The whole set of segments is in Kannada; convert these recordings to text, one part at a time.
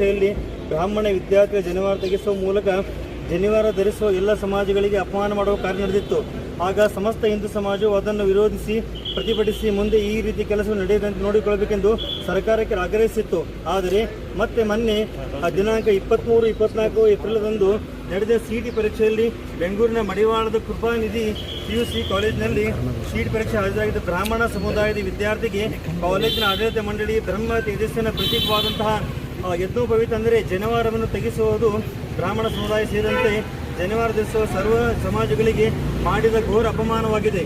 ಪರೀಕ್ಷೆಯಲ್ಲಿ ಬ್ರಾಹ್ಮಣ ವಿದ್ಯಾರ್ಥಿಗಳ ಜನಿವಾರ ತೆಗೆಸುವ ಮೂಲಕ ಜನಿವಾರ ಧರಿಸುವ ಎಲ್ಲ ಸಮಾಜಗಳಿಗೆ ಅಪಮಾನ ಮಾಡುವ ಕಾರ್ಯ ನಡೆದಿತ್ತು. ಆಗ ಸಮಸ್ತ ಹಿಂದೂ ಸಮಾಜವು ಅದನ್ನು ವಿರೋಧಿಸಿ ಪ್ರತಿಭಟಿಸಿ ಮುಂದೆ ಈ ರೀತಿ ಕೆಲಸ ನಡೆಯದಂತೆ ನೋಡಿಕೊಳ್ಳಬೇಕೆಂದು ಸರ್ಕಾರಕ್ಕೆ ಆಗ್ರಹಿಸಿತ್ತು. ಆದರೆ ಮತ್ತೆ ಮೊನ್ನೆ ದಿನಾಂಕ 23-24 ಏಪ್ರಿಲ್ದಂದು ನಡೆದ ಸಿಇಟಿ ಪರೀಕ್ಷೆಯಲ್ಲಿ ಬೆಂಗಳೂರಿನ ಮಡಿವಾಳದ ಕೃಪಾನಿಧಿ PUC ಕಾಲೇಜಿನಲ್ಲಿ ಸಿಇಟಿ ಪರೀಕ್ಷೆ ಹಾಜರಾಗಿದ್ದ ಬ್ರಾಹ್ಮಣ ಸಮುದಾಯದ ವಿದ್ಯಾರ್ಥಿಗೆ ಕಾಲೇಜಿನ ಆಡಳಿತ ಮಂಡಳಿ ಬ್ರಹ್ಮ ತೇಜಸ್ಸಿನ ಪ್ರತೀಕವಾದಂತಹ ಯಜ್ಞೋಪವೀತ ಅಂದರೆ ಜನಿವಾರವನ್ನು ತೆಗೆಸುವುದು ಬ್ರಾಹ್ಮಣ ಸಮುದಾಯ ಸೇರಿದಂತೆ ಜನಿವಾರ ಧರಿಸುವ ಸರ್ವ ಸಮಾಜಗಳಿಗೆ ಮಾಡಿದ ಘೋರ ಅಪಮಾನವಾಗಿದೆ.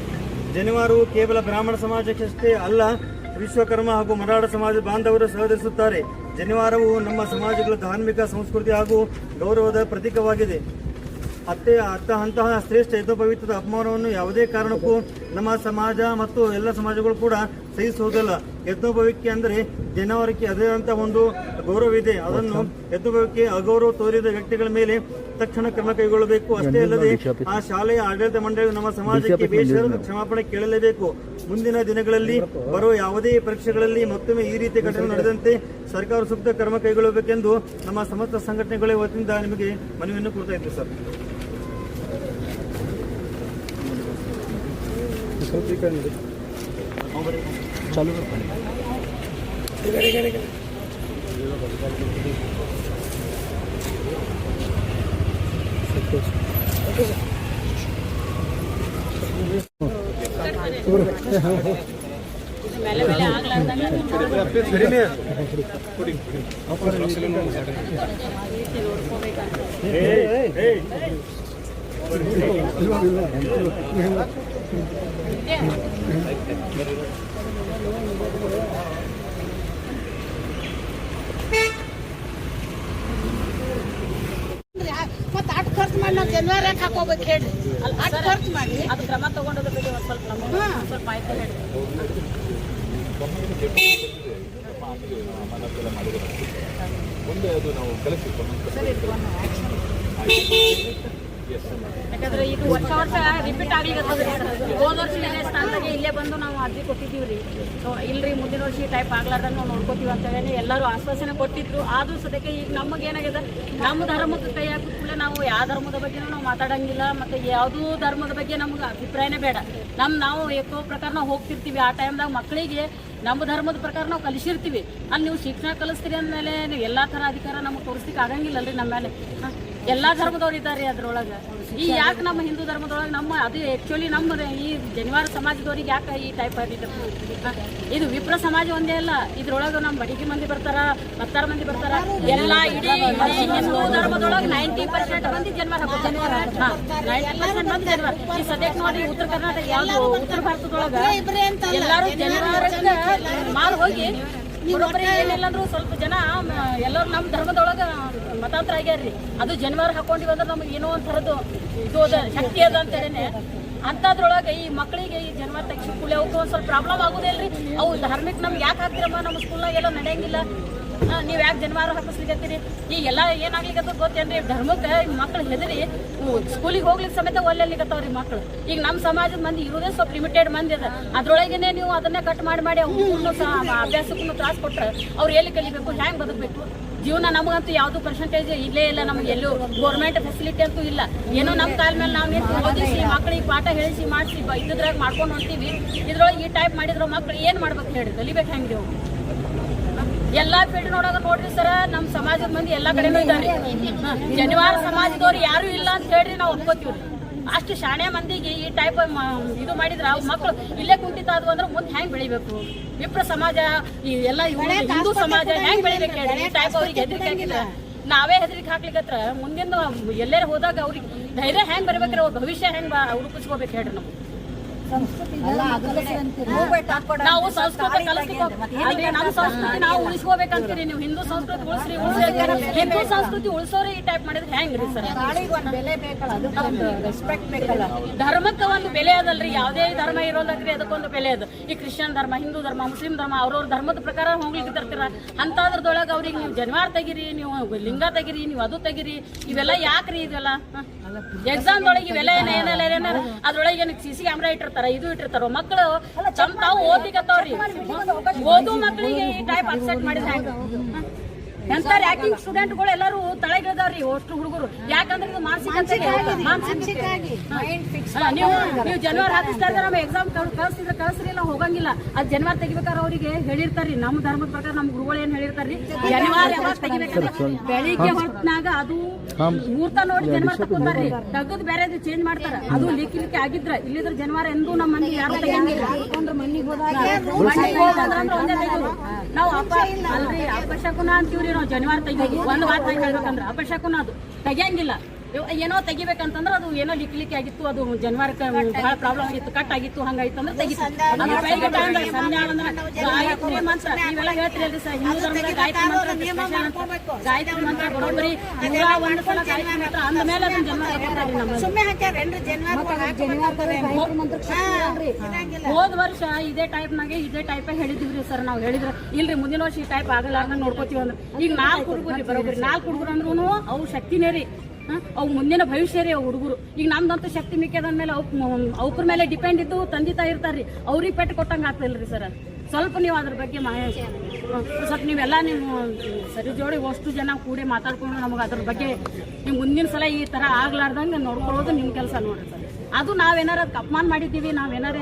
ಜನಿವಾರವು ಕೇವಲ ಬ್ರಾಹ್ಮಣ ಸಮಾಜಕ್ಕಷ್ಟೇ ಅಲ್ಲ, ವಿಶ್ವಕರ್ಮ ಹಾಗೂ ಮರಾಠ ಸಮಾಜದ ಬಾಂಧವರು ಸಹಕರಿಸುತ್ತಾರೆ. ಜನಿವಾರವು ನಮ್ಮ ಸಮಾಜಗಳ ಧಾರ್ಮಿಕ ಸಂಸ್ಕೃತಿ ಹಾಗೂ ಗೌರವದ ಪ್ರತೀಕವಾಗಿದೆ. ಅಂತಹ ಶ್ರೇಷ್ಠ ಯಜ್ಞೋಪವೀತದ ಅಪಮಾನವನ್ನು ಯಾವುದೇ ಕಾರಣಕ್ಕೂ ನಮ್ಮ ಸಮಾಜ ಮತ್ತು ಎಲ್ಲ ಸಮಾಜಗಳು ಕೂಡ ಸಹಿಸುವುದಿಲ್ಲ. ಯಜ್ಞೋಪವೀತಕ್ಕೆ ಅಂದರೆ ಜನಿವಾರಕ್ಕೆ ಅದೇ ಅಂತ ಒಂದು ಗೌರವವಿದೆ. ಅದನ್ನು ಯಜ್ಞೋಪವೀತಕ್ಕೆ ಅಗೌರವ ತೋರಿದ ವ್ಯಕ್ತಿಗಳ ಮೇಲೆ ತಕ್ಷಣ ಕ್ರಮ ಕೈಗೊಳ್ಳಬೇಕು. ಅಷ್ಟೇ ಅಲ್ಲದೆ ಆ ಶಾಲೆಯ ಆಡಳಿತ ಮಂಡಳಿ ನಮ್ಮ ಸಮಾಜಕ್ಕೆ ಬೇಷರತ್ತು ಕ್ಷಮಾಪಣೆ ಕೇಳಲೇಬೇಕು. ಮುಂದಿನ ದಿನಗಳಲ್ಲಿ ಬರುವ ಯಾವುದೇ ಪರೀಕ್ಷೆಗಳಲ್ಲಿ ಮತ್ತೊಮ್ಮೆ ಈ ರೀತಿಯ ಘಟನೆ ನಡೆದಂತೆ ಸರ್ಕಾರ ಸೂಕ್ತ ಕ್ರಮ ಕೈಗೊಳ್ಳಬೇಕೆಂದು ನಮ್ಮ ಸಮಸ್ತ ಸಂಘಟನೆಗಳ ವತಿಯಿಂದ ನಿಮಗೆ ಮನವಿಯನ್ನು ಕೊಡ್ತಾ ಇದ್ದೀವಿ ಸರ್. ಚಾಲು ಮತ್ತೆ ಅಷ್ಟು ಖರ್ಚು ಮಾಡಿ ನಾವು ಜನಿವಾರ ಯಾಕೆ ಹಾಕೋಬೇಕು ಹೇಳಿ, ಅಷ್ಟು ಖರ್ಚು ಮಾಡಿ ಅದು ಕ್ರಮ ತಗೊಂಡೋದ್ರ ಬಗ್ಗೆ ಒಂದು ಸ್ವಲ್ಪ ನಮಗೆ ಸ್ವಲ್ಪ ಮಾಹಿತಿ ಹೇಳಿ. ಯಾಕಂದ್ರೆ ಇದು ವರ್ಷ ರಿಪೀಟ್ ಆಗ್ಲಿಕ್ಕೆ ಹೋದ ವರ್ಷ ಇದೇ ಸ್ಥಾನದಾಗೆ ಇಲ್ಲೇ ಬಂದು ನಾವು ಅರ್ಜಿ ಕೊಟ್ಟಿದ್ದೀವಿ ರೀ. ಸೊ ಇಲ್ರಿ ಮುಂದಿನ ವರ್ಷ ಈ ಟೈಪ್ ಆಗ್ಲಾರ್ದಂಗೆ ನಾವು ನೋಡ್ಕೋತೀವಿ ಅಂತ ಹೇಳಿ ಎಲ್ಲರೂ ಆಶ್ವಾಸನೆ ಕೊಟ್ಟಿದ್ರು. ಆದ್ರೂ ಸದ್ಯಕ್ಕೆ ಈಗ ನಮಗೆ ಏನಾಗಿದೆ, ನಮ್ಮ ಧರ್ಮಕ್ಕೆ ಕೈ ಹಾಕಿದ ಕೂಡಲೇ ನಾವು ಯಾವ ಧರ್ಮದ ಬಗ್ಗೆನೂ ನಾವು ಮಾತಾಡಂಗಿಲ್ಲ. ಮತ್ತು ಯಾವುದೂ ಧರ್ಮದ ಬಗ್ಗೆ ನಮ್ಗೆ ಅಭಿಪ್ರಾಯನೇ ಬೇಡ. ನಾವು ಎಷ್ಟೋ ಪ್ರಕಾರ ನಾವು ಹೋಗ್ತಿರ್ತೀವಿ. ಆ ಟೈಮ್ದಾಗ ಮಕ್ಕಳಿಗೆ ನಮ್ಮ ಧರ್ಮದ ಪ್ರಕಾರ ನಾವು ಕಲಿಸಿರ್ತೀವಿ. ಅಲ್ಲಿ ನೀವು ಶಿಕ್ಷಣ ಕಲಿಸ್ತೀರಿ ಅಂದಮೇಲೆ ನೀವು ಎಲ್ಲ ಥರ ಅಧಿಕಾರ ನಮಗೆ ತೋರಿಸ್ಲಿಕ್ಕೆ ಆಗಂಗಿಲ್ಲಲ್ರಿ. ನಮ್ಮ ಮೇಲೆ ಎಲ್ಲ ಧರ್ಮದವ್ರು ಇದ್ದಾರೆ ಅದ್ರೊಳಗೆ. ಈ ಯಾಕೆ ನಮ್ಮ ಹಿಂದೂ ಧರ್ಮದೊಳಗೆ ಅದು ಆ್ಯಕ್ಚುಲಿ ನಮ್ಮ ಈ ಜನಿವಾರ ಸಮಾಜದವ್ರಿಗೆ ಯಾಕೆ ಈ ಟೈಪ್ ಆಗಿದೆ? ಇದು ವಿಪ್ರ ಸಮಾಜ ಒಂದೇ ಅಲ್ಲ, ಇದ್ರೊಳಗೆ ನಮ್ಮ ಬಡಿಗೆ ಮಂದಿ ಬರ್ತಾರ, 10 ಮಂದಿ ಬರ್ತಾರ. ಎಲ್ಲ ಇಡೀ ಹಿಂದೂ ಧರ್ಮದೊಳಗೆ 90% ಮಂದಿ ಜನಿವಾರ ಹಾಕೋದು. 90% ಮಂದಿ ಜನಿವಾರ. ಈ ಸದ್ಯಕ್ಕೆ ನೋಡಿ ಉತ್ತರ ಕರ್ನಾಟಕ ಯಾವುದು ಉತ್ತರ ಭಾರತದೊಳಗೆ ಎಲ್ಲರೂ ಜನಿವಾರಕ್ಕೆ ಮಾಲ್ ಹೋಗಿ ಬರೋಬ್ಬರಿ ಏನಿಲ್ಲಂದ್ರೂ ಸ್ವಲ್ಪ ಜನ ಎಲ್ಲರೂ ನಮ್ಮ ಧರ್ಮದೊಳಗೆ ಮತಾಂತರ ಆಗ್ಯಾರ್ರಿ. ಅದು ಜನಿವಾರ ಹಾಕೊಂಡಿವಿ ಅಂದ್ರೆ ನಮಗೆ ಏನೋ ಒಂಥರದ್ದು ಇದು ಅದ ಶಕ್ತಿ ಅದ ಅಂತೇಳಿ ಅಂಥದ್ರೊಳಗೆ ಈ ಮಕ್ಕಳಿಗೆ ಈ ಜನಿವಾರ ತೆಗಿಸಿ ಕೂಡಲೇ ಅವಕ್ಕೆ ಒಂದು ಸ್ವಲ್ಪ ಪ್ರಾಬ್ಲಮ್ ಆಗೋದಿಲ್ರಿ. ಅವು ಧಾರ್ಮಿಕ ನಮ್ಗೆ ಯಾಕೆ ಹಾಕ್ತಿರಮ್ಮ, ನಮ್ಮ ಸ್ಕೂಲ್ನಾಗೆಲ್ಲ ನಡೆಯಂಗಿಲ್ಲ, ನೀವು ಯಾಕೆ ಜನಿವಾರ ಹಾಕಿಸ್ಲಿಕ್ಕತ್ತೀರಿ? ಈಗೆಲ್ಲ ಏನಾಗ್ಲಿಕ್ಕತ್ತದ ಗೊತ್ತೇನ್ರಿ, ಧರ್ಮಕ್ಕೆ ಮಕ್ಳು ಹೆದರಿ ಸ್ಕೂಲಿಗೆ ಹೋಗ್ಲಿಕ್ಕೆ ಸಮೇತ ಒಲ್ಲೆಲ್ಲಿಕತ್ತವ್ರಿ ಮಕ್ಳು. ಈಗ ನಮ್ಮ ಸಮಾಜದ ಮಂದಿ ಇರೋದೇ ಸ್ವಲ್ಪ ಲಿಮಿಟೆಡ್ ಮಂದಿ ಅದ. ಅದ್ರೊಳಗೇನೆ ನೀವು ಅದನ್ನೇ ಕಟ್ ಮಾಡಿ ಅವ್ರು ಅಭ್ಯಾಸಕ್ಕೂ ತ್ರಾಸ ಕೊಟ್ರೆ ಅವ್ರು ಎಲ್ಲಿ ಕಲಿಬೇಕು, ಹ್ಯಾಂಗೆ ಬದುಕಬೇಕು? ಜೀವನ ನಮಗಂತೂ ಯಾವುದು ಪರ್ಸೆಂಟೇಜ್ ಇಲ್ಲೇ ಇಲ್ಲ. ನಮ್ಗೆ ಎಲ್ಲೂ ಗೌರ್ಮೆಂಟ್ ಫೆಸಿಲಿಟಿ ಅಂತೂ ಇಲ್ಲ. ಏನೋ ನಮ್ಮ ಕಾಲ ಮೇಲೆ ನಾವು ನಿಂತು ಓದಿಸಿ ಮಕ್ಳಿಗೆ ಪಾಠ ಹೇಳಿಸಿ ಮಾಡಿಸಿ ಇದ್ರಾಗ ಮಾಡ್ಕೊಂಡು ಹೊಂತೀವಿ. ಇದ್ರೊಳಗೆ ಈ ಟೈಪ್ ಮಾಡಿದ್ರು ಮಕ್ಳು ಏನು ಮಾಡ್ಬೇಕು ಹೇಳಿ, ಕಲಿಬೇಕು ಹೆಂಗೆ ನೀವು? ಎಲ್ಲ ಫೀಲ್ಡ್ ನೋಡ್ರಿ ಸರ, ನಮ್ಮ ಸಮಾಜದ ಮಂದಿ ಎಲ್ಲ ಕಡೆನೂ ಇದ್ದಾರೆ. ಜನಿವಾರ ಸಮಾಜದವ್ರು ಯಾರು ಇಲ್ಲ ಅಂತ ಹೇಳ್ರಿ ನಾವು ಒಪ್ಕೋತೀವಿ. ಅಷ್ಟು ಶಾಣೆ ಮಂದಿಗೆ ಈ ಟೈಪ್ ಇದು ಮಾಡಿದ್ರೆ ಮಕ್ಕಳು ಇಲ್ಲೇ ಕುಂಠಿತ ಆದ್ವು ಅಂದ್ರೆ ಮುಂದೆ ಹೆಂಗೆ ಬೆಳಿಬೇಕು? ವಿಪ್ರ ಸಮಾಜ ಈ ಎಲ್ಲ ಹಿಂದೂ ಸಮಾಜ ಹೆಂಗೆ ಬೆಳಿಬೇಕು ಹೇಳಿ? ಈ ಟೈಪ್ ಅವ್ರಿಗೆ ಹೆದರಿಕೆ ಆಗಿದ್ರೆ ನಾವೇ ಹೆದರಿಕೆ ಹಾಕ್ಲಿಕ್ಕತ್ರ ಮುಂದಿನ ಎಲ್ಲೇ ಹೋದಾಗ ಅವ್ರಿಗೆ ಧೈರ್ಯ ಹೆಂಗೆ ಬರ್ಬೇಕ್ರಿ? ಅವ್ರ ಭವಿಷ್ಯ ಹೆಂಗೆ ರೂಪಿಸ್ಕೋಬೇಕು ಹೇಳ್ರಿ? ನಾವು ನಾವು ಸಂಸ್ಕೃತಿ ನಮ್ಮ ಸಂಸ್ಕೃತಿ ನಾವು ಉಳಿಸ್ಕೋಬೇಕಂತೀರಿ. ನೀವು ಹಿಂದೂ ಸಂಸ್ಕೃತಿ ಉಳಿಸ್ರಿ ಹಿಂದೂ ಸಂಸ್ಕೃತಿ ಉಳಿಸೋರಿ ಈ ಟೈಪ್ ಮಾಡಿದ್ರೆ ಹೆಂಗ್ರಿ ಸರ್? ಧರ್ಮಕ್ಕೆ ಒಂದು ಬೆಲೆ ಅದಲ್ರಿ. ಯಾವುದೇ ಧರ್ಮ ಇರೋದಕ್ರಿ ಅದಕ್ಕೊಂದು ಬೆಲೆ ಅದು. ಈ ಕ್ರಿಶ್ಚಿಯನ್ ಧರ್ಮ, ಹಿಂದೂ ಧರ್ಮ, ಮುಸ್ಲಿಂ ಧರ್ಮ ಅವ್ರವ್ರ ಧರ್ಮದ ಪ್ರಕಾರ ಹೋಗ್ಲಿಕ್ಕೆ ತರ್ತೀರ. ಅಂತದ್ರದೊಳಗೆ ಅವ್ರಿಗೆ ನೀವು ಜನಿವಾರ ತೆಗಿರಿ, ನೀವು ಲಿಂಗ ತೆಗಿರಿ, ನೀವು ಅದು ತೆಗಿರಿ, ಇವೆಲ್ಲ ಯಾಕ್ರಿ? ಇದೆಲ್ಲ ಎಕ್ಸಾಮ್ದೊಳಗೆ ಇವೆಲ್ಲ ಏನೆಲ್ಲ ಅದ್ರೊಳಗೆ CC ಕ್ಯಾಮ್ರಾ ಇಟ್ಟಿರ್ತಾರ, ಇದು ಇಟ್ಟಿರ್ತಾರ. ಮಕ್ಕಳು ತಾವು ಓದ್ಲಿಕ್ಕತ್ತವ್ರಿ. ಓದು ಮಕ್ಕಳಿಗೆ ಈ ಟೈಪ್ ಅಕ್ಸೆಪ್ಟ್ ಮಾಡಿದ್ರೆ ಹೆಂಗ? ಎಂತ ರ್ಯಾಕಿಂಗ್ ಸ್ಟೂಡೆಂಟ್ಗಳು ಎಲ್ಲರೂ ತಳಗಿದಾರ್ರಿ ಅಷ್ಟು ಹುಡುಗರು. ಯಾಕಂದ್ರೆ ಇದು ಮಾನಸಿಕ ನೀವು ಜನವರಿ ಹಾಕಿಸ್ತಾ ಇದ್ರೆ ನಮ್ಮ ಎಕ್ಸಾಮ್ ಕಳಿಸ್ರಿ ನಾವು ಹೋಗಂಗಿಲ್ಲ. ಅದು ಜನವರಿ ತೆಗಿಬೇಕಾದ್ರೆ ಅವರಿಗೆ ಹೇಳಿರ್ತಾರ್ರಿ, ನಮ್ಮ ಧರ್ಮದ ಪ್ರಕಾರ ನಮ್ಮ ಗುರುಗಳು ಏನ್ ಹೇಳಿರ್ತಾರ್ರಿ, ಜನವರಿ ಯಾವಾಗ ತೆಗಿಬೇಕಂದ್ರೆ ಬೆಳಿಗ್ಗೆ ಹೊತ್ತಿನಾಗ ಅದು ಮುಹೂರ್ತ ನೋಡಿ ಜನವರಿ ತಗೊಂತಾರ್ರಿ. ತೆಗೆದು ಬೇರೆ ಚೇಂಜ್ ಮಾಡ್ತಾರ. ಅದು ಲಿಕ್ಕಿ ಆಗಿದ್ರ ಇಲ್ಲಿದ್ರ ಜನವರಿ ಎಂದೂ ನಮ್ಮ ಮಂದಿ ಯಾರು ತೆಗಿಯಂಗಿಲ್ಲ. ನಾವು ಅಲ್ರಿ ಅಪಶಕುನ ಅಂತೀವ್ರಿ ನಾವು. ಜನವರಿ ತೆಗಿ ಒಂದ್ ವಾರ ಹೇಳ್ಬೇಕಂದ್ರ ಅಪಶಕುನ ಅದು ತೆಗಿಯಂಗಿಲ್ಲ. ಏನೋ ತೆಗಿಬೇಕಂತಂದ್ರೆ ಅದು ಏನೋ ಲಿಕ್ಕಿ ಆಗಿತ್ತು, ಅದು ಜನವರಿ ಬಹಳ ಪ್ರಾಬ್ಲಮ್ ಆಗಿತ್ತು, ಕಟ್ ಆಗಿತ್ತು, ಹಂಗಾಯ್ತು ಅಂದ್ರೆ ತೆಗಿತು. ಗಾಯತ್ರಿ ಮಂತ್ರ ನೀವೆಲ್ಲ ಹೇಳ್ತೀರಲ್ರಿ ಸರ್, ಹಿಂದೂ ಧರ್ಮದ ಗಾಯತ್ರಿ ಮಂತ್ರ ಗಾಯತ್ರಿ ಮಂತ್ರ ಬರೋಬ್ಬರಿ ಒಂದು ಸಲ ಗಾಯತ್ರಿ ಮಂತ್ರ ಅಂದ ಮೇಲೆ ಅದನ್ನ ಹೋದ ವರ್ಷ ಇದೇ ಟೈಪ್ ಹೇಳಿದಿವ್ರಿ ಸರ್. ನಾವು ಹೇಳಿದ್ರೆ ಇಲ್ರಿ ಮುಂದಿನ ವರ್ಷ ಈ ಟೈಪ್ ಆಗಲ್ಲ ನೋಡ್ಕೋತೀವಿ ಅಂದ್ರೆ. ಈಗ 4 ಹುಡುಗರು ಬರೋಬ್ಬರಿ 4 ಹುಡುಗರು ಅಂದ್ರೂ ಅವು ಶಕ್ತಿನೇ ರೀ, ಅವು ಮುಂದಿನ ಭವಿಷ್ಯ ರೀ. ಅವು ಹುಡುಗರು ಈಗ ನಮ್ದಂತೂ ಶಕ್ತಿ ಮಿಕ್ಕದಂದ್ಮೇಲೆ ಅವ್ರ ಮೇಲೆ ಡಿಪೆಂಡ್ ಇದ್ದು ತಂದೆ ತಾಯಿ ಇರ್ತಾರ್ರಿ, ಅವ್ರಿಗೆ ಪೆಟ್ಟು ಕೊಟ್ಟಂಗೆ ಆಗ್ತಿಲ್ರಿ ಸರ್. ಸ್ವಲ್ಪ ನೀವು ಅದ್ರ ಬಗ್ಗೆ ಸ್ವಲ್ಪ ನೀವೆಲ್ಲ ನೀವು ಸರಿ ಜೋಡಿ ಅಷ್ಟು ಜನ ಕೂಡಿ ಮಾತಾಡ್ಕೊಂಡು ನಮಗೆ ಅದ್ರ ಬಗ್ಗೆ ನೀವು ಮುಂದಿನ ಸಲ ಈ ಥರ ಆಗ್ಲಾರ್ದಂಗೆ ನೋಡ್ಕೊಳ್ಳೋದು ನಿಮ್ಮ ಕೆಲಸ ನೋಡ್ರಿ ಸರ್. ಅದು ನಾವೇನಾರ ಅಪಮಾನ ಮಾಡಿದ್ದೀವಿ, ನಾವೇನಾರ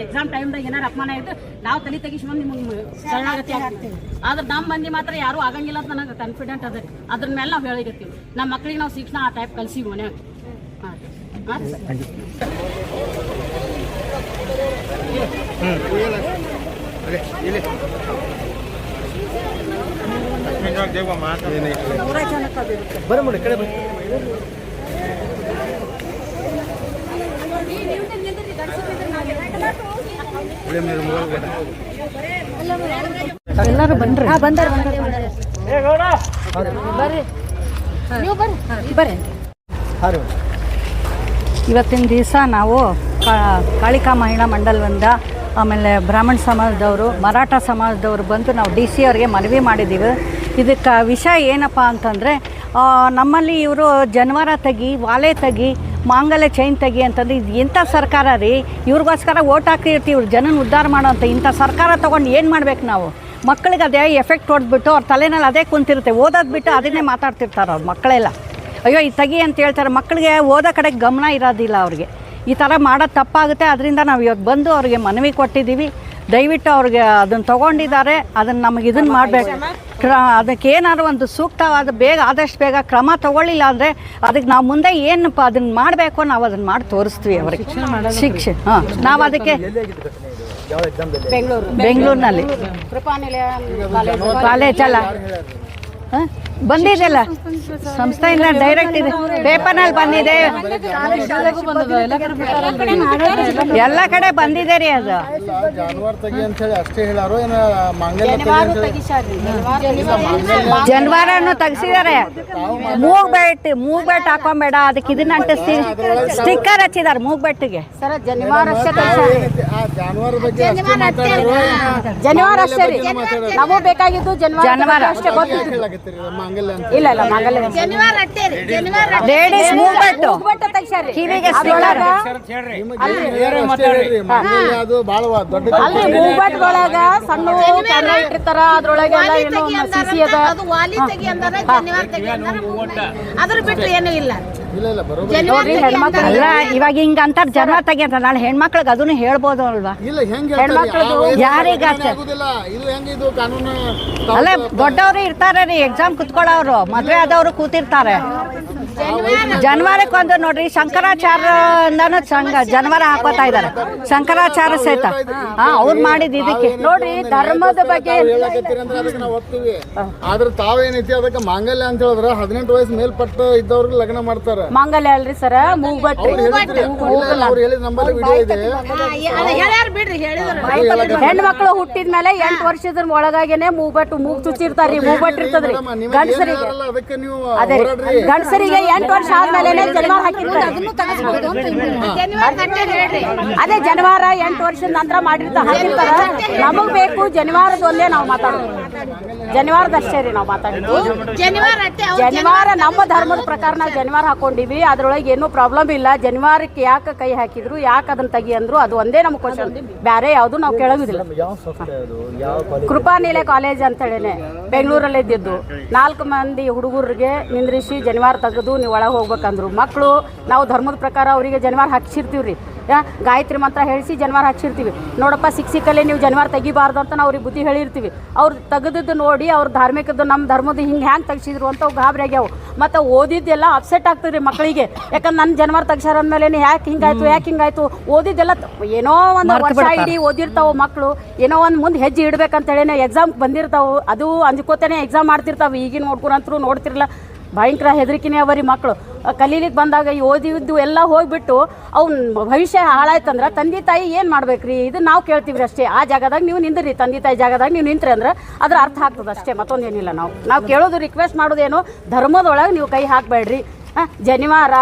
ಎಕ್ಸಾಮ್ ಟೈಮ್ದಾಗ ಏನಾರು ಅಪಮಾನ ಇದ್ದು ನಾವು ತಲೆ ತೆಗಿಸ್ಕೊಂಡು ನಿಮಗೆ ಶರಣಾಗತಿ ಆಗ್ತೀವಿ. ಆದ್ರೆ ನಮ್ಮ ಮಂದಿ ಮಾತ್ರ ಯಾರೂ ಆಗಂಗಿಲ್ಲ ಅಂತ ನನಗೆ ಕಾನ್ಫಿಡೆಂಟ್ ಅದ. ಅದ್ರ ಮೇಲೆ ನಾವು ಹೇಳಿಗತ್ತೀವಿ. ನಮ್ಮ ಮಕ್ಳಿಗೆ ನಾವು ಶಿಕ್ಷಣ ಆ ಟೈಪ್ ಕಲಿಸಿ ಮನ್ಯಾಗ. ಹಾಂ ಬರಮಡಿ ಕಡೆ ಎಲ್ಲರೂ ಬನ್ರಿ. ಬಂದಾರ ಬರ್ರಿ, ನೀವು ಬರ್ರಿ. ಇವತ್ತಿನ ದಿವಸ ನಾವು ಕಾಳಿಕಾ ಮಹಿಳಾ ಮಂಡಲದಿಂದ ಆಮೇಲೆ ಬ್ರಾಹ್ಮಣ ಸಮಾಜದವರು, ಮರಾಠ ಸಮಾಜದವರು ಬಂದು ನಾವು DC ಅವ್ರಿಗೆ ಮನವಿ ಮಾಡಿದ್ದೀವಿ. ಇದಕ್ಕೆ ವಿಷಯ ಏನಪ್ಪ ಅಂತಂದರೆ, ನಮ್ಮಲ್ಲಿ ಇವರು ಜನವಾರ ತೆಗಿ, ವಾಲೆ ತೆಗಿ, ಮಾಂಗಲ್ಯ ಚೈನ್ ತೆಗಿ ಅಂತಂದ್ರೆ ಇದು ಎಂಥ ಸರ್ಕಾರ ರೀ? ಇವ್ರಿಗೋಸ್ಕರ ಓಟ್ ಹಾಕಿರ್ತೀವಿ, ಇವ್ರು ಜನನ ಉದ್ಧಾರ ಮಾಡೋಂಥ ಇಂಥ ಸರ್ಕಾರ ತೊಗೊಂಡು ಏನು ಮಾಡ್ಬೇಕು ನಾವು? ಮಕ್ಕಳಿಗೆ ಅದೇ ಎಫೆಕ್ಟ್ ಹೊಡೆದ್ಬಿಟ್ಟು ಅವ್ರ ತಲೆನಲ್ಲಿ ಅದೇ ಕುಂತಿರುತ್ತೆ, ಓದೋದು ಬಿಟ್ಟು ಅದನ್ನೇ ಮಾತಾಡ್ತಿರ್ತಾರೆ ಅವ್ರ ಮಕ್ಕಳೆಲ್ಲ. ಅಯ್ಯೋ ಈ ತೆಗಿ ಅಂತ ಹೇಳ್ತಾರೆ, ಮಕ್ಕಳಿಗೆ ಓದೋ ಕಡೆಗೆ ಗಮನ ಇರೋದಿಲ್ಲ ಅವ್ರಿಗೆ. ಈ ಥರ ಮಾಡೋದು ತಪ್ಪಾಗುತ್ತೆ. ಅದರಿಂದ ನಾವು ಇವತ್ತು ಬಂದು ಅವ್ರಿಗೆ ಮನವಿ ಕೊಟ್ಟಿದ್ದೀವಿ. ದಯವಿಟ್ಟು ಅವ್ರಿಗೆ ಅದನ್ನು ತೊಗೊಂಡಿದ್ದಾರೆ, ಅದನ್ನು ನಮಗೆ ಇದನ್ನು ಮಾಡಬೇಕು. ಅದಕ್ಕೆ ಏನಾದ್ರು ಒಂದು ಸೂಕ್ತವಾದ ಆದಷ್ಟು ಬೇಗ ಕ್ರಮ ತೊಗೊಳ್ಳಿಲ್ಲ ಅಂದರೆ ಅದಕ್ಕೆ ನಾವು ಮುಂದೆ ಏನಪ್ಪ ಅದನ್ನು ಮಾಡಬೇಕು, ನಾವು ಅದನ್ನು ಮಾಡಿ ತೋರಿಸ್ತೀವಿ ಅವ್ರಿಗೆ ಶಿಕ್ಷೆ. ಹಾಂ, ನಾವು ಅದಕ್ಕೆ ಬೆಂಗಳೂರಿನಲ್ಲಿ ಕಾಲೇಜಲ್ಲ ಬಂದಿದೆಲ್ಲ ಸಂಸ್ಥೆಯಿಂದ ಡೈರೆಕ್ಟ್ ಇದೆ, ಪೇಪರ್ನಲ್ಲಿ ಬಂದಿದೆ, ಎಲ್ಲ ಕಡೆ ಬಂದಿದೆ ರೀ. ಅದು ಜನವಾರನು ತೆಗ್ಸಿದ್ದಾರೆ. ಮೂಗ್ಬೆಟ್ ಹಾಕೊಂಬೇಡ, ಅದಕ್ಕೆ ಇದನ್ನ ಅಂಟಿಸ್ತೀವಿ, ಸ್ಟಿಕ್ಕರ್ ಹಚ್ಚಿದ್ದಾರೆ ಮೂಗ್ಬೆಟ್ಟಿಗೆ. ಜನವಾರ ಅಷ್ಟೇ ರೀ ನಮಗೂ ಬೇಕಾಗಿದ್ದು. ಜನವಾರ ಅಷ್ಟೇ ಇಲ್ಲ ಇಲ್ಲ ಲೇಡೀಸ್ ಮೂವ್ಮೆಂಟ್ ಕಿವಿಗೆ ಸ್ಟಿಕ್ಕರ್ ಅಲ್ರಿ ಮೂವ್ಮೆಂಟ್ಗಳಾಗ ಸಣ್ಣ ಕ್ಯಾಮ್ರಾ ಇಟ್ಟಿರ್ತಾರ, ಅದ್ರೊಳಗೆಲ್ಲ ಏನೋ ಸಿಸಿ ಅದ, ಅದ್ರ ಬಿಟ್ಟು ಏನೂ ಇಲ್ಲ. ನೋಡ್ರಿ ಹೆಣ್ಮಕ್ಳು ಅಲ್ಲ ಇವಾಗ ಹಿಂಗ ಅಂತಾರ ಜನ್ಮ ತೆಗಿಯಂತ, ನಾಳೆ ಹೆಣ್ಮಕ್ಳಿಗೆ ಅದನ್ನು ಹೇಳ್ಬೋದು ಅಲ್ವಾ? ಹೆಣ್ಮಕ್ಳದು ಯಾರಿಗ ಅಲ್ಲ ದೊಡ್ಡವ್ರು ಇರ್ತಾರೆ ರೀ, ಎಕ್ಸಾಮ್ ಕುತ್ಕೊಳ್ಳೋರು, ಮದ್ವೆ ಆದವ್ರು ಕೂತಿರ್ತಾರೆ. ಜನವಾರಕ್ಕೊಂದು ನೋಡ್ರಿ ಶಂಕರಾಚಾರ್ಯಂದನೂ ಜನವಾರ ಹಾಕೋತಾ ಇದ್ದಾರೆ, ಶಂಕರಾಚಾರ್ಯ ಸಹಿತ. ಅವ್ರು ಮಾಡಿದ ಇದಕ್ಕೆ ನೋಡ್ರಿ ಧರ್ಮದ ಬಗ್ಗೆ. ಆದ್ರೆ ತಾವೇನೈತಿ ಅದಕ್ಕೆ ಮಾಂಗಲ್ಯ ಅಂತ ಹೇಳಿದ್ರೆ 18 ವಯಸ್ಸು ಮೇಲ್ಪಟ್ಟು ಇದ್ದವ್ರಿಗೆ ಲಗ್ನ ಮಾಡ್ತಾರೆ. ಮಾಂಗಲ್ಯ ಅಲ್ರಿ ಸರ್, ಮೂಗ್ಬಟ್ಟು. ಹೆಣ್ಮಕ್ಳು ಹುಟ್ಟಿದ್ಮೇಲೆ 8 ವರ್ಷದ ಒಳಗಾಗೇನೆ ಮೂಗ್ಬಟ್ಟು ಮೂಗ್ ಚುಚ್ಚಿರ್ತಾರ್ರಿ, ಮೂಗ್ಬಟ್ಟು ಇರ್ತದ್ರಿ ಗಂಡಸರಿಗೆ. ಅದೇ ಗಂಡಸರಿಗೆ 8 ವರ್ಷ ಆದ್ಮೇಲೆ ಜನವಾರ ಹಾಕಿರ್ತಾರೆ. ಅದೇ ಜನವಾರ 8 ವರ್ಷದ ನಂತರ ಹಾಕಿರ್ತಾರ. ನಮಗ್ ಬೇಕು ಜನವಾರದ ಒಂದೇ ನಾವು ಮಾತಾಡೋದು. ಜನಿವಾರದಷ್ಟೇ ರೀ ನಾವು ಮಾತಾಡಿದ್ದು. ಜನಿವಾರ ನಮ್ಮ ಧರ್ಮದ ಪ್ರಕಾರ ನಾವು ಜನಿವಾರ ಹಾಕೊಂಡಿವಿ, ಅದ್ರೊಳಗೆ ಏನೂ ಪ್ರಾಬ್ಲಮ್ ಇಲ್ಲ. ಜನಿವಾರಕ್ಕೆ ಯಾಕೆ ಕೈ ಹಾಕಿದ್ರು, ಯಾಕೆ ಅದನ್ನ ತೆಗಿ ಅಂದ್ರು, ಅದು ಒಂದೇ ನಮ್ಮ ಕ್ವಶನ್, ಬೇರೆ ಯಾವುದು ನಾವು ಕೇಳೋದಿಲ್ಲ. ಕೃಪಾನೀಲೆ ಕಾಲೇಜ್ ಅಂತ ಹೇಳೇನೆ ಬೆಂಗಳೂರಲ್ಲಿ ಇದ್ದಿದ್ದು. 4 ಮಂದಿ ಹುಡುಗರಿಗೆ ನಿಂದ್ರಿಸಿ ಜನಿವಾರ ತೆಗೆದು ನೀವು ಒಳಗೆ ಹೋಗ್ಬೇಕಂದ್ರು. ಮಕ್ಕಳು ನಾವು ಧರ್ಮದ ಪ್ರಕಾರ ಅವರಿಗೆ ಜನಿವಾರ ಹಾಕ್ಸಿರ್ತೀವಿ ರೀ, ಗಾಯತ್ರಿ ಮಂತ್ರ ಹೇಳಿಸಿ ಜನಿವಾರ ಹಾಕ್ಸಿರ್ತೀವಿ. ನೋಡಪ್ಪ ಸಿಕ್ಕಲ್ಲೇ ನೀವು ಜನಿವಾರ ತೆಗಿಬಾರ್ದು ಅಂತ ನಾವು ಅವ್ರಿಗೆ ಬುದ್ಧಿ ಹೇಳಿರ್ತೀವಿ. ಅವ್ರು ತೆಗೆದದ್ದು ನೋಡಿ ಅವ್ರ ಧಾರ್ಮಿಕದ್ದು ನಮ್ಮ ಧರ್ಮದ ಹಿಂಗೆ ಹ್ಯಾಂಗೆ ತೆಗ್ಸಿದ್ರು ಅಂತ ಅವು ಗಾಬರಿ ಆಗ್ಯಾವು. ಮತ್ತು ಓದಿದ್ದೆಲ್ಲ ಅಪ್ಸೆಟ್ ಆಗ್ತದೆ ರೀ ಮಕ್ಕಳಿಗೆ. ಯಾಕಂದ್ರೆ ನನ್ನ ಜನಿವಾರ ತೆಗ್ಸಾರ ಅಂದಮೇಲೆ ಯಾಕೆ ಹಿಂಗಾಯ್ತು ಓದಿದ್ದೆಲ್ಲ ಏನೋ ಒಂದು ವರ್ಷ ಇಡೀ ಓದಿರ್ತಾವೆ ಮಕ್ಕಳು, ಏನೋ ಒಂದು ಮುಂದೆ ಹೆಜ್ಜೆ ಇಡ್ಬೇಕಂತೇಳಿ ಎಕ್ಸಾಮ್ ಬಂದಿರ್ತಾವೆ, ಅದು ಅಂಜ್ಕೋತಾನೆ ಎಕ್ಸಾಮ್ ಮಾಡ್ತಿರ್ತಾವೆ. ಈಗಿನ ನೋಡ್ಕೊಂಡ್ರು ನೋಡ್ತಿರಲ್ಲ, ಭಯಂಕರ ಹೆದರಿಕೆನೇ ಅವರಿ ಮಕ್ಕಳು. ಕಲೀಲಿಕ್ಕೆ ಬಂದಾಗ ಈ ಓದಿದ್ದು ಎಲ್ಲ ಹೋಗ್ಬಿಟ್ಟು ಅವ್ನ ಭವಿಷ್ಯ ಹಾಳಾಯ್ತಂದ್ರೆ ತಂದೆ ತಾಯಿ ಏನು ಮಾಡ್ಬೇಕ್ರಿ? ಇದು ನಾವು ಕೇಳ್ತೀವಿ ಅಷ್ಟೇ. ಆ ಜಾಗದಾಗ ನೀವು ನಿಂದ್ರಿ, ತಂದೆ ತಾಯಿ ಜಾಗದಾಗ ನೀವು ನಿಂತ್ರಿ ಅಂದ್ರೆ ಅದ್ರ ಅರ್ಥ ಆಗ್ತದೆ ಅಷ್ಟೇ, ಮತ್ತೊಂದೇನಿಲ್ಲ. ನಾವು ಕೇಳೋದು ರಿಕ್ವೆಸ್ಟ್ ಮಾಡೋದೇನು, ಧರ್ಮದೊಳಗೆ ನೀವು ಕೈ ಹಾಕಬೇಡ್ರಿ. ಜನಿವಾರ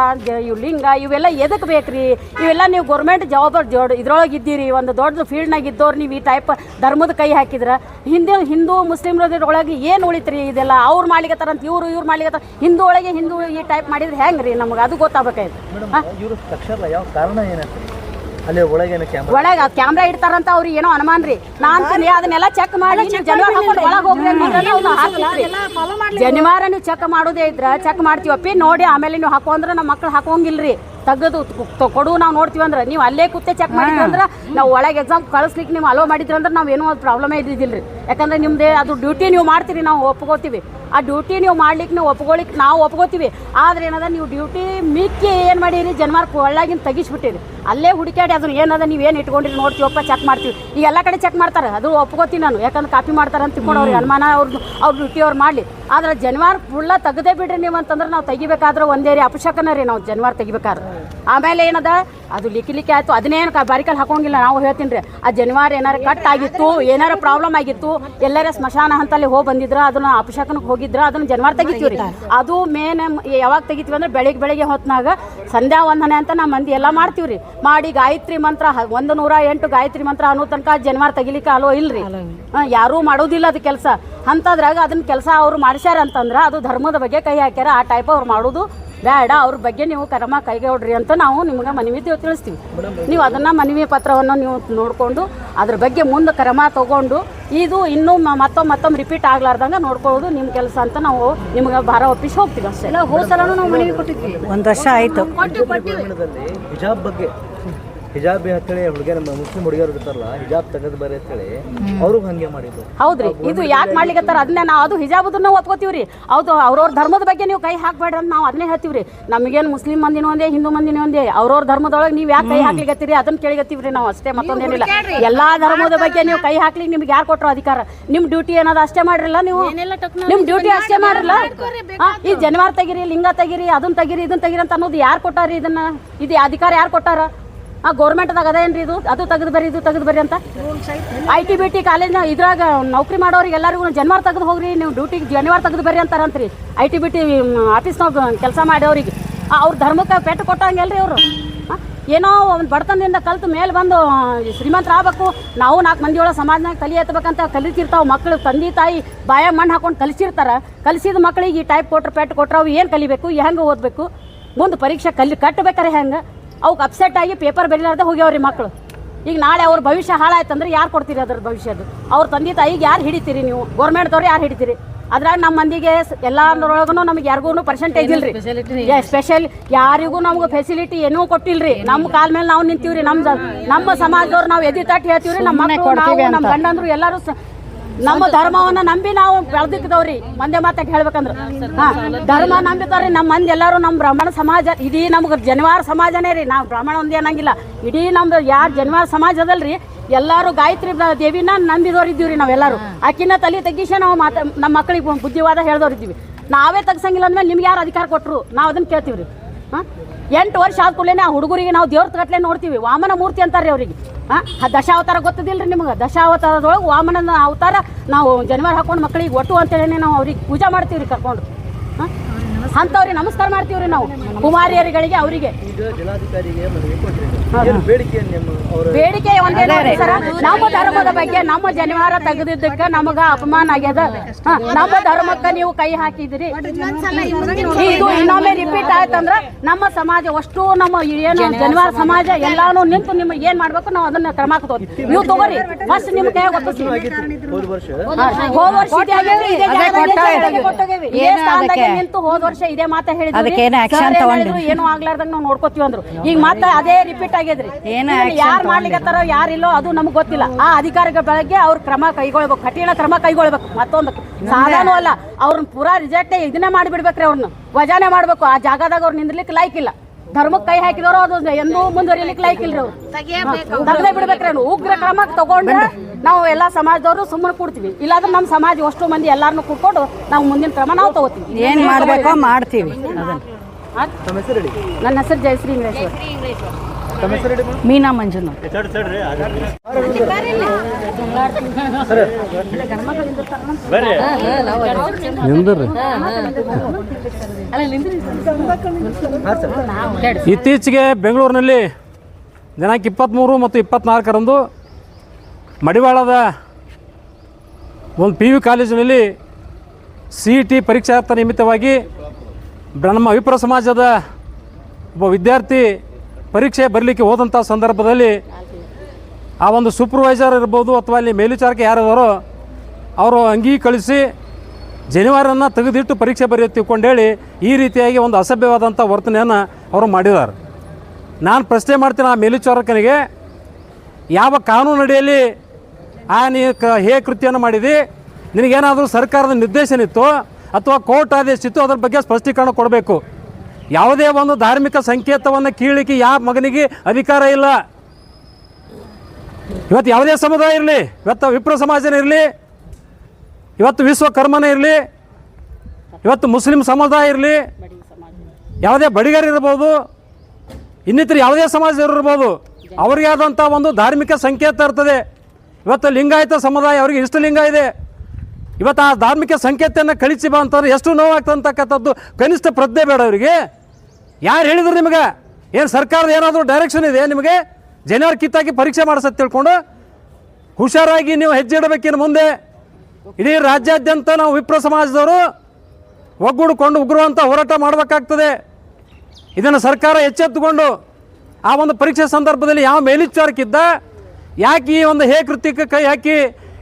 ಇವು ಲಿಂಗ ಇವೆಲ್ಲ ಎದಕ್ಕೆ ಬೇಕ್ರಿ? ಇವೆಲ್ಲ ನೀವು ಗೌರ್ಮೆಂಟ್ ಜವಾಬ್ದಾರಿ ಇದ್ರೊಳಗೆ ಇದ್ದೀರಿ, ಒಂದು ದೊಡ್ಡ ಫೀಲ್ಡ್ನಾಗ ಇದ್ದವ್ರು ನೀವು ಈ ಟೈಪ್ ಧರ್ಮದ ಕೈ ಹಾಕಿದ್ರೆ ಹಿಂದೂ ಮುಸ್ಲಿಮ್ರೊಳಗೆ ಏನು ಉಳಿತ್ರಿ? ಇದೆಲ್ಲ ಅವ್ರು ಮಾಡ್ಲಿಕತ್ತಾರಂತ ಇವ್ರು ಮಾಡ್ಲಿಕತ್ತಾರ. ಹಿಂದೂ ಒಳಗೆ ಹಿಂದೂ ಈ ಟೈಪ್ ಮಾಡಿದ್ರೆ ಹೆಂಗೆ ರೀ? ನಮ್ಗೆ ಅದು ಗೊತ್ತಾಗಬೇಕಾಯ್ತು. ಒಳಗೆ ಕ್ಯಾಮ್ರಾ ಇಡ್ತಾರಂತ ಅವ್ರಿಗೆ ಏನೋ ಅನುಮಾನ ರೀ. ನಾನು ಅದನ್ನೆಲ್ಲ ಚೆಕ್ ಮಾಡಿ ಜನಿವಾರ ಹಾಕೊಂಡು ಒಳಗೆ ಹೋಗ್ರಿ. ಜನಿವಾರ ನೀವು ಚೆಕ್ ಮಾಡೋದೇ ಇದ್ರೆ ಚೆಕ್ ಮಾಡ್ತೀವಪ್ಪಿ, ನೋಡಿ ಆಮೇಲೆ ನೀವು ಹಾಕೋ ಅಂದ್ರೆ ನಮ್ಮ ಮಕ್ಳು ಹಾಕೋಂಗಿಲ್ರಿ. ತೆಗೆದು ಕೊಡು ನಾವು ನೋಡ್ತೀವಿ ಅಂದ್ರೆ ನೀವು ಅಲ್ಲೇ ಕೂತೆ ಚೆಕ್ ಮಾಡಿದ್ರಿ ಅಂದ್ರೆ ನಾವು ಒಳಗೆ ಎಕ್ಸಾಮ್ ಕಳಿಸ್ಲಿಕ್ಕೆ ನೀವು ಅಲೋ ಮಾಡಿದ್ರಿ ಅಂದ್ರೆ ನಾವು ಏನೋ ಅದು ಪ್ರಾಬ್ಲಮೇ ಇದ್ದಿದ್ದಿಲ್ಲ ರೀ. ಯಾಕಂದ್ರೆ ನಿಮ್ಮದೇ ಅದು ಡ್ಯೂಟಿ ನೀವು ಮಾಡ್ತೀರಿ, ನಾವು ಒಪ್ಕೋತೀವಿ. ಆ ಡ್ಯೂಟಿ ನೀವು ಮಾಡ್ಲಿಕ್ಕೆ ನಾವು ಒಪ್ಕೋತೀವಿ. ಆದ್ರೆ ಏನದ ನೀವು ಡ್ಯೂಟಿ ಮಿಕ್ಕಿ ಏನು ಮಾಡೀರಿ, ಜನಿವಾರ ಒಳಗಿನ ತೆಗಿಸ್ಬಿಟ್ಟಿರಿ. ಅಲ್ಲೇ ಹುಡುಕಾಡಿ ಅದನ್ನ ಏನದ ನೀವು ಏನು ಇಟ್ಕೊಂಡಿರಿ ನೋಡ್ತೀವಪ್ಪ, ಚೆಕ್ ಮಾಡ್ತೀವಿ. ಈಗ ಎಲ್ಲ ಕಡೆ ಚೆಕ್ ಮಾಡ್ತಾರೆ, ಅದು ಒಪ್ಕೋತೀನಿ ನಾನು. ಯಾಕಂದ್ರೆ ಕಾಪಿ ಮಾಡ್ತಾರೆ ಅಂತ ತಿಳ್ಕೊಂಡು ಅವ್ರಿಗೆ ಅನುಮಾನ, ಅವ್ರ ಡ್ಯೂಟಿ ಅವ್ರು ಮಾಡಲಿ. ಆದ್ರೆ ಜನಿವಾರ ಫುಲ್ಲ ತೆಗೆದೇ ಬಿಡ್ರಿ ನೀವು ಅಂತಂದ್ರೆ ನಾವು ತೆಗಿಬೇಕಾದ್ರೆ ಒಂದೇ ರೀ ಅಪಶಕನ ರೀ ನಾವು ಜನಿವಾರ ತೆಗಿಬೇಕಾದ್ರೆ. ಆಮೇಲೆ ಏನದ ಅದು ಲಿಕ್ಕಿ ಆಯಿತು, ಅದನ್ನೇನು ಬಾರಿಕಲ್ಲಿ ಹಾಕೋಂಗಿಲ್ಲ. ನಾವು ಹೇಳ್ತೀನಿ ರೀ, ಆ ಜನಿವಾರ ಏನಾರು ಕಟ್ ಆಗಿತ್ತು, ಏನಾರು ಪ್ರಾಬ್ಲಮ್ ಆಗಿತ್ತು, ಎಲ್ಲರ ಸ್ಮಶಾನ ಹಂತಲ್ಲಿ ಹೋಗಿ ಬಂದಿದ್ರೆ ಅದನ್ನ ಅಪಶಕನಕ್ಕೆ ಹೋಗಿದ್ರೆ ಅದನ್ನ ಜನಿವಾರ ತೆಗಿತೀವಿ ರೀ. ಅದು ಮೇನ್ ಯಾವಾಗ ತೆಗಿತೀವಿ ಅಂದ್ರೆ ಬೆಳಿಗ್ಗೆ ಹೊತ್ನಾಗ ಸಂಧ್ಯಾ ವಂದನೆ ಅಂತ ನಮ್ಮ ಮಂದಿ ಎಲ್ಲ ಮಾಡ್ತೀವಿ ರೀ. ಮಾಡಿ ಗಾಯತ್ರಿ ಮಂತ್ರ 108 ಗಾಯತ್ರಿ ಮಂತ್ರ ಅನ್ನೋ ತನಕ ಜನಿವಾರ ತೆಗಿಲಿಕ್ಕೆ ಅಲೋ ಇಲ್ರಿ. ಯಾರೂ ಮಾಡೋದಿಲ್ಲ ಅದು ಕೆಲಸ. ಅಂಥದ್ರಾಗ ಅದನ್ನ ಕೆಲಸ ಅವ್ರು ಮಾಡ್ಸ್ಯಾರ ಅಂತಂದ್ರೆ ಅದು ಧರ್ಮದ ಬಗ್ಗೆ ಕೈ ಹಾಕ್ಯಾರ. ಆ ಟೈಪ್ ಅವ್ರು ಮಾಡೋದು ಬೇಡ, ಅವ್ರ ಬಗ್ಗೆ ನೀವು ಕ್ರಮ ಕೈಗೊಳ್ರಿ ಅಂತ ನಾವು ನಿಮ್ಗೆ ಮನವಿ ತಿಳಿಸ್ತೀವಿ. ನೀವು ಅದನ್ನು ಮನವಿ ಪತ್ರವನ್ನು ನೀವು ನೋಡಿಕೊಂಡು ಅದ್ರ ಬಗ್ಗೆ ಮುಂದೆ ಕ್ರಮ ತಗೊಂಡು ಇದು ಇನ್ನೂ ಮತ್ತೊಮ್ಮೆ ರಿಪೀಟ್ ಆಗ್ಲಾರ್ದಂಗೆ ನೋಡ್ಕೊಳ್ಳೋದು ನಿಮ್ಮ ಕೆಲಸ ಅಂತ ನಾವು ನಿಮ್ಗೆ ಭಾರ ಒಪ್ಪಿಸಿ ಹೋಗ್ತೀವಿ ಅಷ್ಟೇ. ಎಲ್ಲ ಹೋಸಲೂ ನಾವು ಮನವಿ ಕೊಟ್ಟಿದ್ವಿ, 1 ವರ್ಷ ಆಯಿತು. ಹಿಜಾಬ್ ಬಗ್ಗೆ ಹಿಜಾಬ್ ಅಂತೇಳಿ ಹುಡುಗಿಯರ ಮುಸ್ಲಿಂ ಹುಡುಗಿಯರು ಇರ್ತಾರಲ್ಲ, ಹಿಜಾಬ್ ತೆಗೆದು ಬರೀ ಅಂತೇಳಿ ಅವರು ಹಂಗೆ ಮಾಡಿದ್ರು. ಹೌದ್ರಿ, ಇದು ಯಾಕೆ ಮಾಡ್ಲಿಕತ್ತಾರ ಅದನ್ನೇ ನಾವು ಅದು ಹಿಜಾಬದನ್ನ ಒಪ್ಕೋತೀವಿ ರೀ. ಹೌದು, ಅವ್ರವ್ರ ಧರ್ಮದ ಬಗ್ಗೆ ನೀವು ಕೈ ಹಾಕ್ಬೇಡ್ರಿ ಅಂತ ನಾವು ಅದನ್ನೇ ಹೇಳ್ತೀವಿ ರೀ. ನಮಗೇನು ಮುಸ್ಲಿಂ ಮಂದಿನೂ ಒಂದೇ, ಹಿಂದೂ ಮಂದಿನೂ ಒಂದೇ. ಅವ್ರವ್ರ ಧರ್ಮದೊಳಗೆ ನೀವು ಯಾಕೆ ಕೈ ಹಾಕ್ಲಿಕತ್ತೀರಿ ಅದನ್ನ ಕೇಳಿಗತ್ತೀವಿ ರೀ ನಾವು ಅಷ್ಟೇ, ಮತ್ತೊಂದೇನಿಲ್ಲ. ಎಲ್ಲಾ ಧರ್ಮದ ಬಗ್ಗೆ ನೀವು ಕೈ ಹಾಕ್ಲಿಕ್ಕೆ ನಿಮ್ಗೆ ಯಾರು ಕೊಟ್ಟರು ಅಧಿಕಾರ? ನಿಮ್ಮ ಡ್ಯೂಟಿ ಏನದ ಅಷ್ಟೇ ಮಾಡ್ರಲ್ಲ, ನೀವು ನಿಮ್ಮ ಡ್ಯೂಟಿ ಅಷ್ಟೇ ಮಾಡ್ರಲ್ಲ. ಈ ಜನಿವಾರ ತೆಗಿರಿ, ಲಿಂಗ ತೆಗಿರಿ, ಅದನ್ನ ತೆಗಿರಿ, ಇದನ್ನ ತೆಗಿರಿ ಅಂತ ಅನ್ನೋದು ಯಾರು ಕೊಟ್ಟಾರಿ? ಇದನ್ನ ಇದು ಅಧಿಕಾರ ಯಾರು ಕೊಟ್ಟಾರ? ಗೌರ್ಮೆಂಟ್ದಾಗ ಅದೇನ್ರಿ ಇದು, ಅದು ತೆಗೆದು ಬರ್ರಿ ಅಂತ. ITBT ಕಾಲೇಜ್ನ ಇದ್ರಾಗ ನೌಕರಿ ಮಾಡೋರಿಗೆ ಎಲ್ಲರಿಗೂ ಜನಿವಾರ ತೆಗೆದು ಹೋಗ್ರಿ, ನೀವು ಡ್ಯೂಟಿಗೆ ಜನಿವಾರ ತೆಗೆದು ಬರ್ರಿ ಅಂತಾರಂತ್ರಿ. ITBT ಆಫೀಸ್ನಾಗ ಕೆಲಸ ಮಾಡೋರಿಗೆ ಅವ್ರ ಧರ್ಮಕ್ಕೆ ಪೆಟ್ಟು ಕೊಟ್ಟಂಗೆಲ್ರಿ ಅವರು. ಏನೋ ಒಂದು ಬಡತನದಿಂದ ಕಲ್ತು ಮೇಲೆ ಬಂದು ಶ್ರೀಮಂತರ ಆಗಬೇಕು, ನಾವು 4 ಮಂದಿ ಒಳಗೆ ಸಮಾಜನಾಗ ತಲೆ ಎತ್ತಬೇಕಂತ ಕಲಿತಿರ್ತಾವೆ ಮಕ್ಕಳು. ತಂದೆ ತಾಯಿ ಬಾಯ ಮಣ್ಣು ಹಾಕೊಂಡು ಕಲಿಸಿರ್ತಾರೆ. ಕಲಿಸಿದ ಮಕ್ಕಳಿಗೆ ಈ ಟೈಪ್ ಪೆಟ್ಟು ಕೊಟ್ರೆ ಅವು ಏನು ಕಲಿಬೇಕು, ಹೆಂಗೆ ಓದಬೇಕು, ಮುಂದೆ ಪರೀಕ್ಷೆ ಕಟ್ಟಬೇಕಾರೆ ಹೆಂಗೆ? ಅವಕ್ಕೆ ಅಪ್ಸೆಟ್ ಆಗಿ ಪೇಪರ್ ಬರೀಲಾರ್ದೆ ಹೋಗ್ಯಾವ್ರಿ ಮಕ್ಕಳು. ಈಗ ನಾಳೆ ಅವ್ರ ಭವಿಷ್ಯ ಹಾಳಾಯ್ತಂದ್ರೆ ಯಾರು ಕೊಡ್ತೀರಿ ಅದ್ರ ಭವಿಷ್ಯದ್ದು? ಅವ್ರ ತಂದೆ ತಾಯಿಗೆ ಯಾರು ಹಿಡಿತೀರಿ ನೀವು? ಗೌರ್ಮೆಂಟ್ದವ್ರು ಯಾರು ಹಿಡಿತೀರಿ? ಅದ್ರಾಗ ನಮ್ಮ ಮಂದಿಗೆ ಎಲ್ಲರೊಳಗೂ ನಮಗೆ ಯಾರಿಗೂ ಪರ್ಸೆಂಟೇಜ್ ಇಲ್ರಿ, ಸ್ಪೆಷಲ್ ಯಾರಿಗೂ ನಮ್ಗೆ ಫೆಸಿಲಿಟಿ ಏನೂ ಕೊಟ್ಟಿಲ್ರಿ. ನಮ್ಮ ಕಾಲ ಮೇಲೆ ನಾವು ನಿಂತೀವ್ರಿ. ನಮ್ಮ ಸಮಾಜದವ್ರು ನಾವು ಎದಿ ತಟ್ಟಿ ಹೇಳ್ತೀವ್ರಿ. ನಮ್ಮ ಮಕ್ಕಳು, ನಮ್ಮ ಗಂಡಂದ್ರು ಎಲ್ಲರೂ ನಮ್ಮ ಧರ್ಮವನ್ನ ನಂಬಿ ನಾವು ಬೆಳೆದಿದ್ದವ್ರಿ. ಮಂದಿ ಮಾತಾಗಿ ಹೇಳ್ಬೇಕಂದ್ರೆ ಧರ್ಮ ನಂಬಿತಾರ್ರಿ ನಮ್ಮ ಮಂದಿ ಎಲ್ಲರೂ. ನಮ್ಮ ಬ್ರಾಹ್ಮಣ ಸಮಾಜ ಇಡೀ ನಮ್ಗೆ ಜನಿವಾರ ಸಮಾಜನೇ ರೀ. ನಾವು ಬ್ರಾಹ್ಮಣ ಒಂದೇ ಅನ್ನಂಗಿಲ್ಲ, ಇಡೀ ನಮ್ದು ಯಾರು ಜನಿವಾರ ಸಮಾಜ ಅದಲ್ರಿ ಎಲ್ಲರೂ ಗಾಯತ್ರಿ ದೇವಿನ ನಂಬಿದವ್ರಿದ್ದೀವಿ ರೀ ನಾವೆಲ್ಲರೂ. ಆಕಿನ ತಲೆ ತೆಗಿಸಿ ನಾವು ನಮ್ಮ ಮಕ್ಕಳಿಗೆ ಬುದ್ಧಿವಾದ ಹೇಳ್ದವ್ರಿದ್ದೀವಿ. ನಾವೇ ತೆಗ್ಸಂಗಿಲ್ಲ ಅಂದ್ಮೇಲೆ ನಿಮ್ಗೆ ಯಾರು ಅಧಿಕಾರ ಕೊಟ್ಟರು? ನಾವು ಅದನ್ನು ಕೇಳ್ತೀವಿ ರೀ. 8 ವರ್ಷ ಆದ ಕೂಡಲೇ ಆ ಹುಡುಗರಿಗೆ ನಾವು ದೇವ್ರ ಗಟ್ಲೆ ನೋಡ್ತೀವಿ. ವಾಮನ ಮೂರ್ತಿ ಅಂತಾರೆ ಅವ್ರಿಗೆ. ದಶಾವತಾರ ಗೊತ್ತದಿಲ್ಲ ರೀ ನಿಮ್ಗೆ? ದಶಾವತಾರದೊಳಗೆ ವಾಮನ ಅವತಾರ ನಾವು ಜನಿವಾರ ಹಾಕೊಂಡು ಮಕ್ಕಳಿಗೆ ಒಟ್ಟು ಅಂತೇಳಿ ನಾವು ಅವ್ರಿಗೆ ಪೂಜೆ ಮಾಡ್ತೀವಿ ರೀ ಕರ್ಕೊಂಡು. ಅಂಥವ್ರಿಗೆ ನಮಸ್ಕಾರ ಮಾಡ್ತೀವ್ರಿ ನಾವು, ಕುಮಾರಿಯರುಗಳಿಗೆ ಅವರಿಗೆ. ಈಗ ಜಿಲ್ಲಾಧಿಕಾರಿಗೆ ಮನವಿ ಕೊಟ್ರಿ, ಏನು ಬೇಡಿಕೆ ನಿಮ್ಮ ಅವರ ಬೇಡಿಕೆ ಒಂದೇನೇ ಸರ, ನಮ್ಮ ಧರ್ಮದ ಬಗ್ಗೆ ನಮ್ಮ ಜನಿವಾರ ತೆಗೆದಿದ್ದಕ್ಕೆ ನಮಗ ಅಪಮಾನ ಆಗ್ಯದ. ನಮ್ಮ ಧರ್ಮಕ್ಕೆ ನೀವು ಕೈ ಹಾಕಿದಿರಿ, ಇದು ಇನ್ನೊಮ್ಮೆ ರಿಪೀಟ್ ಆಯ್ತಂದ್ರ ನಮ್ಮ ಸಮಾಜ ಅಷ್ಟು ನಮ್ಮ ಏನು ಜನಿವಾರ ಸಮಾಜ ಎಲ್ಲಾನು ನಿಂತು ನಿಮ್ಗೆ ಏನ್ ಮಾಡ್ಬೇಕು ನಾವು ಅದನ್ನ ಕ್ರಮ ತಗೋತೀವಿ. ನೀವು ತಗೋರಿ ಫಸ್ಟ್ ನಿಮ್ ಕೈ ಗೊತ್ತಿಸಿ. ಹೋದ ವರ್ಷ ಹೋದ ವರ್ಷ ಇದೇ ಆಗೈತ್ರಿ, ಇದೇ ಸ್ಥಾನದಾಗೆ ನಿಂತು ಹೋದ ವರ್ಷ ಇದೇ ಮಾತಾ ಹೇಳಿದ್ವಿ, ಏನು ಆಗ್ಲಾರ್ದಂಗ ನಾವು ನೋಡ್ಕೋತೀವಿ ಅಂದ್ರು. ಈಗ ಮತ್ತೆ ಅದೇ ರಿಪೀಟ್ ಆಗ್ಯದ್ರಿ. ಯಾರು ಮಾಡ್ಲಿಕ್ಕತ್ತಾರೋ ಯಾರಿಲ್ಲೋ ಅದು ನಮ್ಗೆ ಗೊತ್ತಿಲ್ಲ. ಆ ಅಧಿಕಾರಿಗಳ ಬಗ್ಗೆ ಅವ್ರ ಕ್ರಮ ಕೈಗೊಳ್ಬೇಕು, ಕಠಿಣ ಕ್ರಮ ಕೈಗೊಳ್ಬೇಕು. ಮತ್ತೊಂದು ಸಾಧಾನೂ ಅಲ್ಲ, ಅವ್ರನ್ನ ಪೂರಾ ರಿಜೆಕ್ಟ್ ಇದನ್ನೇ ಮಾಡಿಬಿಡ್ಬೇಕ್ರಿ, ಅವ್ರನ್ನ ವಜಾನೆ ಮಾಡ್ಬೇಕು. ಆ ಜಾಗದಾಗ ಅವ್ರು ನಿಂದ್ರಲಿಕ್ಕೆ ಲೈಕ್ ಇಲ್ಲ. ಧರ್ಮಕ್ಕೆ ಕೈ ಹಾಕಿದವರು ಅದು ಎಂದೂ ಮುಂದುವರಿಲಿಕ್ಕೆ ಲೈಕ್ ಇಲ್ರಿ. ಅವ್ರು ತೆಗ್ದೇ ಬಿಡ್ಬೇಕ್ರಿ. ಅವ್ನು ಉಗ್ರ ಕ್ರಮ ತಗೊಂಡ್ರೆ ನಾವು ಎಲ್ಲಾ ಸಮಾಜದವರು ಸುಮ್ಮನೆ ಕೊಡ್ತೀವಿ. ಇಲ್ಲಾಂದ್ರೆ ನಮ್ಮ ಸಮಾಜ ಅಷ್ಟು ಮಂದಿ ಎಲ್ಲಾರನ್ನು ಕೂತ್ಕೊಂಡು ನಾವು ಮುಂದಿನ ಕ್ರಮ ನಾವು ತಗೋತೀವಿ. ಏನ್ ಮಾಡ್ಬೇಕೋ ಮಾಡ್ತೀವಿ. ನನ್ನ ಹೆಸರು ಜಯಶ್ರೀ ಇಂಗ್ಲೇಶ್ವರ್. ಮೀನಾ ಮಂಜುನಾಥ್. ಇತ್ತೀಚೆಗೆ ಬೆಂಗಳೂರಿನಲ್ಲಿ ದಿನಾಂಕ 23 ಮತ್ತು 24ರಂದು ಮಡಿವಾಳದ ಒಂದು PU ಕಾಲೇಜಿನಲ್ಲಿ CET ಪರೀಕ್ಷಾರ್ಥ ನಿಮಿತ್ತವಾಗಿ ನಮ್ಮ ವಿಪ್ರ ಸಮಾಜದ ಒಬ್ಬ ವಿದ್ಯಾರ್ಥಿ ಪರೀಕ್ಷೆ ಬರಲಿಕ್ಕೆ ಹೋದಂಥ ಸಂದರ್ಭದಲ್ಲಿ ಆ ಒಂದು ಸೂಪರ್ವೈಸರ್ ಇರ್ಬೋದು ಅಥವಾ ಅಲ್ಲಿ ಮೇಲ್ವಿಚಾರಕ ಯಾರಿದಾರೋ ಅವರು ಅಂಗಿ ಕಳಿಸಿ ಜನಿವಾರನ್ನು ತೆಗೆದಿಟ್ಟು ಪರೀಕ್ಷೆ ಬರೆಯುತ್ತಿಕೊಂಡೇಳಿ ಈ ರೀತಿಯಾಗಿ ಒಂದು ಅಸಭ್ಯವಾದಂಥ ವರ್ತನೆಯನ್ನು ಅವರು ಮಾಡಿದ್ದಾರೆ. ನಾನು ಪ್ರಶ್ನೆ ಮಾಡ್ತೀನಿ ಆ ಮೇಲ್ವಿಚಾರಕನಿಗೆ, ಯಾವ ಕಾನೂನು ಅಡಿಯಲ್ಲಿ ನೀ ಹೇ ಕೃತ್ಯವನ್ನು ಮಾಡಿದಿ? ನಿನಗೇನಾದರೂ ಸರ್ಕಾರದ ನಿರ್ದೇಶನ ಇತ್ತು ಅಥವಾ ಕೋರ್ಟ್ ಆದೇಶ ಇತ್ತು, ಅದ್ರ ಬಗ್ಗೆ ಸ್ಪಷ್ಟೀಕರಣ ಕೊಡಬೇಕು. ಯಾವುದೇ ಒಂದು ಧಾರ್ಮಿಕ ಸಂಕೇತವನ್ನು ಕೀಳಲಿಕ್ಕೆ ಯಾವ ಮಗನಿಗೆ ಅಧಿಕಾರ ಇಲ್ಲ. ಇವತ್ತು ಯಾವುದೇ ಸಮುದಾಯ ಇರಲಿ, ಇವತ್ತು ವಿಪ್ರ ಸಮಾಜನೇ ಇರಲಿ, ಇವತ್ತು ವಿಶ್ವಕರ್ಮನೇ ಇರಲಿ, ಇವತ್ತು ಮುಸ್ಲಿಂ ಸಮುದಾಯ ಇರಲಿ, ಯಾವುದೇ ಬಡಿಗರು ಇರ್ಬೋದು, ಇನ್ನಿತರ ಯಾವುದೇ ಸಮಾಜದವರು ಇರ್ಬೋದು, ಅವರಿಗೆ ಆದಂಥ ಒಂದು ಧಾರ್ಮಿಕ ಸಂಕೇತ ಇರ್ತದೆ. ಇವತ್ತು ಲಿಂಗಾಯತ ಸಮುದಾಯ ಅವರಿಗೆ ಇಷ್ಟ ಲಿಂಗ ಇದೆ. ಇವತ್ತು ಆ ಧಾರ್ಮಿಕ ಸಂಕೇತವನ್ನು ಕಳಿಸಿ ಬಾ ಅಂತಂದ್ರೆ ಎಷ್ಟು ನೋವಾಗ್ತಕ್ಕಂಥದ್ದು ಕನಿಷ್ಠ ಪ್ರಜ್ಞೆ ಬೇಡ ಅವರಿಗೆ. ಯಾರು ಹೇಳಿದ್ರು ನಿಮಗೆ? ಏನು ಸರ್ಕಾರದ ಏನಾದರೂ ಡೈರೆಕ್ಷನ್ ಇದೆ ನಿಮಗೆ? ಜನವರಿ ಕಿತ್ತಾಗಿ ಪರೀಕ್ಷೆ ಮಾಡಿಸತ್ ತಿಳ್ಕೊಂಡು ಹುಷಾರಾಗಿ ನೀವು ಹೆಜ್ಜೆ ಇಡಬೇಕಿನ್ನು ಮುಂದೆ. ಇಡೀ ರಾಜ್ಯಾದ್ಯಂತ ನಾವು ವಿಪ್ರ ಸಮಾಜದವರು ಒಗ್ಗೂಡಿಕೊಂಡು ಉಗ್ರವಂತ ಹೋರಾಟ ಮಾಡಬೇಕಾಗ್ತದೆ. ಇದನ್ನು ಸರ್ಕಾರ ಎಚ್ಚೆತ್ತುಕೊಂಡು ಆ ಒಂದು ಪರೀಕ್ಷೆ ಸಂದರ್ಭದಲ್ಲಿ ಯಾವ ಮೇಲ್ವಿಚಾರಕ್ಕಿದ್ದ ಯಾಕೆ ಈ ಒಂದು ಕೃತ್ಯಕ್ಕೆ ಕೈ ಹಾಕಿ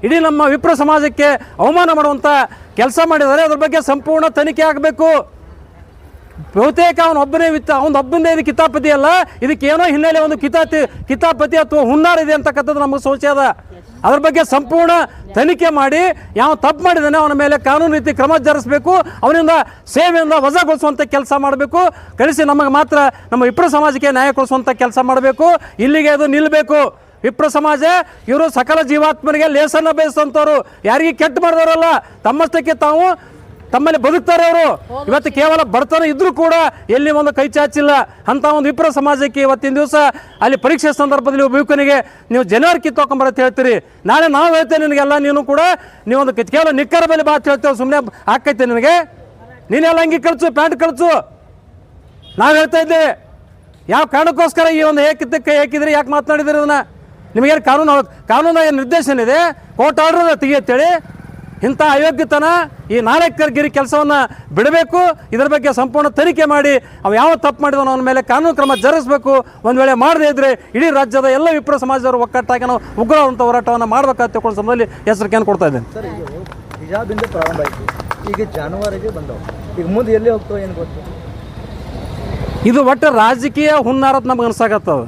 ಇಡೀ ನಮ್ಮ ವಿಪ್ರ ಸಮಾಜಕ್ಕೆ ಅವಮಾನ ಮಾಡುವಂಥ ಕೆಲಸ ಮಾಡಿದರೆ ಅದ್ರ ಬಗ್ಗೆ ಸಂಪೂರ್ಣ ತನಿಖೆ ಆಗಬೇಕು. ಬಹುತೇಕ ಅವನೊಬ್ಬನೇ ಇದು ಕಿತಾಪತಿ ಅಲ್ಲ, ಇದಕ್ಕೆ ಏನೋ ಹಿನ್ನೆಲೆ ಒಂದು ಕಿತಾಪತಿ ಅಥವಾ ಹುನ್ನಾರ ಇದೆ ಅಂತಕ್ಕಂಥದ್ದು ನಮಗೆ ಸಂಶಯ ಅದ. ಅದ್ರ ಬಗ್ಗೆ ಸಂಪೂರ್ಣ ತನಿಖೆ ಮಾಡಿ ಯಾವ ತಪ್ಪು ಮಾಡಿದಾನೆ ಅವನ ಮೇಲೆ ಕಾನೂನು ರೀತಿ ಕ್ರಮ ಜರುಗಿಸಬೇಕು. ಅವನಿಂದ ಸೇವೆಯಿಂದ ವಜಾಗೊಳಿಸುವಂಥ ಕೆಲಸ ಮಾಡಬೇಕು. ಕಳಿಸಿ ನಮಗೆ ಮಾತ್ರ ನಮ್ಮ ವಿಪ್ರ ಸಮಾಜಕ್ಕೆ ನ್ಯಾಯ ಕೊಡಿಸುವಂಥ ಕೆಲಸ ಮಾಡಬೇಕು. ಇಲ್ಲಿಗೆ ಅದು ನಿಲ್ಲಬೇಕು. ವಿಪ್ರ ಸಮಾಜ ಇವರು ಸಕಲ ಜೀವಾತ್ಮರಿಗೆ ಲೇಸನ್ನು ಬಯಸುವಂಥವ್ರು, ಯಾರಿಗೆ ಕೆಟ್ಟ ಮಾಡಿದವರಲ್ಲ, ತಮ್ಮಷ್ಟಕ್ಕೆ ತಾವು ತಮ್ಮಲ್ಲಿ ಬದುಕ್ತಾರೆ ಅವರು. ಇವತ್ತು ಕೇವಲ ಬಡತನ ಇದ್ರೂ ಕೂಡ ಎಲ್ಲಿ ಒಂದು ಕೈ ಚಾಚಿಲ್ಲ ಅಂತ ಒಂದು ವಿಪ್ರ ಸಮಾಜಕ್ಕೆ ಇವತ್ತಿನ ದಿವಸ ಅಲ್ಲಿ ಪರೀಕ್ಷೆ ಸಂದರ್ಭದಲ್ಲಿ ಒಬ್ಬ ಯುವಕನಿಗೆ ನೀವು ಜನವರಿ ಕಿತ್ತೊಕೊಂಬರತ್ತೆ ಹೇಳ್ತೀರಿ. ನಾಳೆ ನಾವು ಹೇಳ್ತೇವೆ ನಿನಗೆಲ್ಲ, ನೀನು ಕೂಡ ನೀವೊಂದು ಕೇವಲ ನಿಕ್ಕರ ಬೆಲೆ ಬಾತ್ ಹೇಳ್ತೇವೆ, ಸುಮ್ಮನೆ ಹಾಕೈತೆ ನಿನಗೆ. ನೀನೆಲ್ಲ ಅಂಗಿ ಕಳಿಸು, ಪ್ಯಾಂಟ್ ಕಳಿಸು. ನಾವು ಹೇಳ್ತಾ ಇದ್ದೇವೆ ಯಾವ ಕಾರಣಕ್ಕೋಸ್ಕರ ಈ ಒಂದು ಕೈ ಹಾಕಿದ್ರಿ, ಯಾಕೆ ಮಾತನಾಡಿದ್ರಿ? ಅದನ್ನು ನಿಮಗೇನು ಕಾನೂನು ನಿರ್ದೇಶನ ಇದೆ, ಕೋರ್ಟ್ ಆರ್ಡರ್ ತೆಗಿಯತ್ತೇಳಿ. ಇಂಥ ಅಯೋಗ್ಯತನ ಈ ನಾಲ್ಕರ್ಗಿರಿ ಕೆಲಸವನ್ನು ಬಿಡಬೇಕು. ಇದರ ಬಗ್ಗೆ ಸಂಪೂರ್ಣ ತನಿಖೆ ಮಾಡಿ ಅವು ಯಾವ ತಪ್ಪು ಮಾಡಿದನೋ ಅವನ ಮೇಲೆ ಕಾನೂನು ಕ್ರಮ ಜರುಗಿಸಬೇಕು. ಒಂದು ವೇಳೆ ಮಾಡದೇ ಇದ್ದರೆ ಇಡೀ ರಾಜ್ಯದ ಎಲ್ಲ ವಿಪ್ರ ಸಮಾಜದವರು ಒಕ್ಕಟ್ಟಾಗಿ ನಾವು ಉಗ್ರವಾದಂಥ ಹೋರಾಟವನ್ನು ಮಾಡಬೇಕಂತ ತಿಳ್ಕೊಂಡು ಸಮಯದಲ್ಲಿ ಎಚ್ಚರಿಕೆಯನ್ನು ಕೊಡ್ತಾ ಇದ್ದೇನೆ. ಸರ್, ಇದು ಹಿಜಾಬಿಂದ ಪ್ರಾರಂಭ ಆಯಿತು, ಈಗ ಜಾನುವಾರಿಗೆ ಬಂದವು, ಈಗ ಮುಂದೆ ಎಲ್ಲಿ ಹೋಗ್ತಾವೆ ಏನು ಗೊತ್ತು? ಇದು ಒಟ್ಟು ರಾಜಕೀಯ ಹುನ್ನಾರ ನಮಗೆ ಅನ್ಸಾಕತ್ತದ.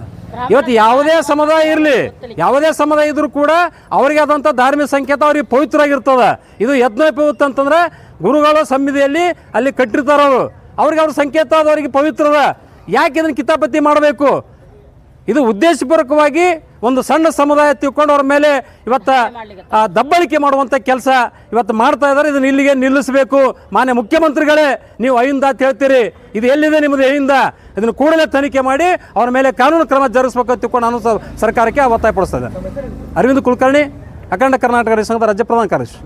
ಇವತ್ತು ಯಾವುದೇ ಸಮುದಾಯ ಇರಲಿ, ಯಾವುದೇ ಸಮುದಾಯ ಇದ್ರೂ ಕೂಡ ಅವರಿಗೆ ಆದಂಥ ಧಾರ್ಮಿಕ ಸಂಕೇತ ಅವ್ರಿಗೆ ಪವಿತ್ರವಾಗಿರ್ತದ. ಇದು ಯಜ್ಞೋಪಯುಕ್ತ ಅಂತಂದ್ರೆ ಗುರುಗಳ ಸನ್ನಿಧಿಯಲ್ಲಿ ಅಲ್ಲಿ ಕಟ್ಟಿರ್ತಾರ ಅವರು, ಅವ್ರಿಗೆ ಅವ್ರ ಸಂಕೇತ ಅದು ಅವರಿಗೆ ಪವಿತ್ರದ. ಯಾಕೆ ಇದನ್ನು ಕಿತಾಪತಿ ಮಾಡಬೇಕು? ಇದು ಉದ್ದೇಶಪೂರ್ವಕವಾಗಿ ಒಂದು ಸಣ್ಣ ಸಮುದಾಯ ತಿಳ್ಕೊಂಡು ಅವ್ರ ಮೇಲೆ ಇವತ್ತು ದಬ್ಬಳಿಕೆ ಮಾಡುವಂಥ ಕೆಲಸ ಇವತ್ತು ಮಾಡ್ತಾ ಇದ್ದಾರೆ. ಇದನ್ನು ಇಲ್ಲಿಗೆ ನಿಲ್ಲಿಸಬೇಕು. ಮಾನ್ಯ ಮುಖ್ಯಮಂತ್ರಿಗಳೇ, ನೀವು ಅಹಿಂದ ಅಂತ ಹೇಳ್ತೀರಿ, ಇದು ಎಲ್ಲಿದೆ ನಿಮ್ಮದು ಅಹಿಂದ? ಇದನ್ನು ಕೂಡಲೇ ತನಿಖೆ ಮಾಡಿ ಅವ್ರ ಮೇಲೆ ಕಾನೂನು ಕ್ರಮ ಜರುಗಿಸಬೇಕು ಅಂತ ತಿಳ್ಕೊಂಡು ನಾನು ಸರ್ಕಾರಕ್ಕೆ ಒತ್ತಾಯ ಪಡಿಸ್ತಾ ಇದ್ದೇನೆ. ಅರವಿಂದ್ ಕುಲಕರ್ಣಿ, ಅಖಂಡ ಕರ್ನಾಟಕ ಸಂಘದ ರಾಜ್ಯ ಪ್ರಧಾನ ಕಾರ್ಯದರ್ಶಿ.